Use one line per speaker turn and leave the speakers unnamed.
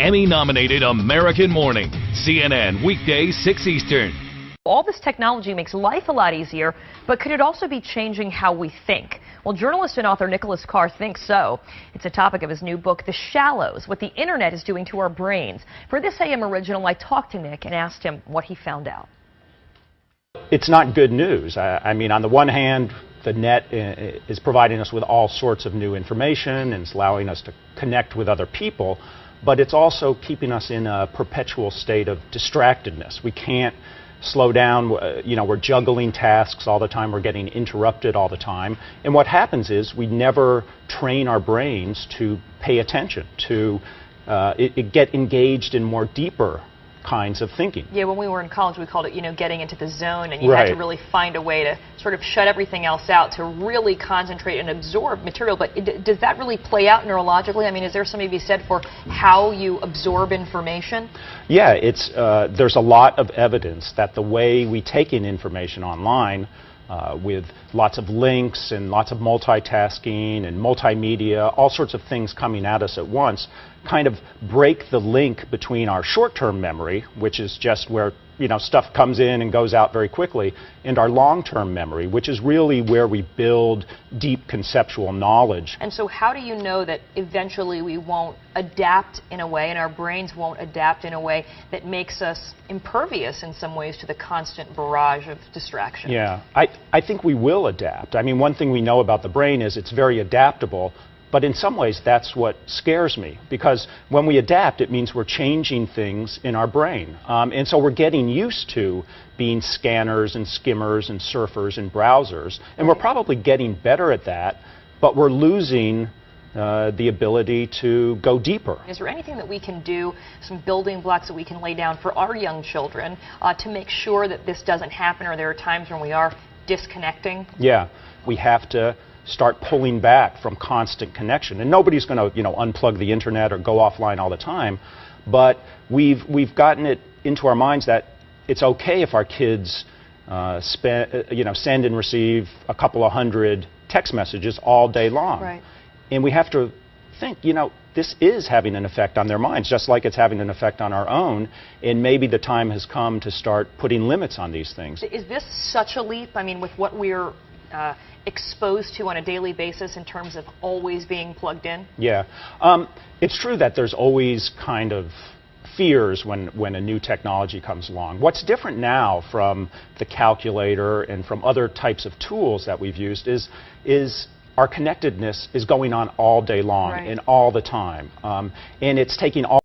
Emmy-nominated American Morning, CNN, weekdays 6 Eastern.
All this technology makes life a lot easier, but could it also be changing how we think? Well, journalist and author Nicholas Carr thinks so. It's a topic of his new book, The Shallows, What the Internet is Doing to Our Brains. For this AM original, I talked to Nick and asked him what he found out.
It's not good news. I mean, on the one hand, the net is providing us with all sorts of new information and it's allowing us to connect with other people, but it's also keeping us in a perpetual state of distractedness. We can't slow down. We're juggling tasks all the time. We're getting interrupted all the time. And what happens is we never train our brains to pay attention, to get engaged in more deeper kinds of thinking.
Yeah, when we were in college, we called it, getting into the zone, and you had to really find a way to sort of shut everything else out to really concentrate and absorb material. But does that really play out neurologically? I mean, is there something to be said for how you absorb information? Yeah,
there's a lot of evidence that the way we take in information online, with lots of links and lots of multitasking and multimedia, all sorts of things coming at us at once, kind of break the link between our short-term memory, which is just where stuff comes in and goes out very quickly, and our long-term memory, which is really where we build deep conceptual knowledge.
And so how do you know that eventually we won't adapt in a way, and our brains won't adapt in a way that makes us impervious in some ways to the constant barrage of distraction?
Yeah, I think we will adapt. I mean, one thing we know about the brain is it's very adaptable. But in some ways, that's what scares me, because when we adapt, it means we're changing things in our brain. And so we're getting used to being scanners and skimmers and surfers and browsers. And we're probably getting better at that, but we're losing the ability to go deeper.
Is there anything that we can do, some building blocks that we can lay down for our young children to make sure that this doesn't happen, or there are times when we are disconnecting?
Yeah, we have to start pulling back from constant connection. And nobody's going to, unplug the internet or go offline all the time, but we've gotten it into our minds that it's okay if our kids send and receive a couple of hundred text messages all day long.
Right.
And we have to think, this is having an effect on their minds, just like it's having an effect on our own, and maybe the time has come to start putting limits on these things.
Is this such a leap? I mean, with what we're exposed to on a daily basis in terms of always being plugged in?
Yeah. It's true that there's always kind of fears when a new technology comes along. What's different now from the calculator and from other types of tools that we've used is our connectedness is going on all day long and all the time. And it's taking all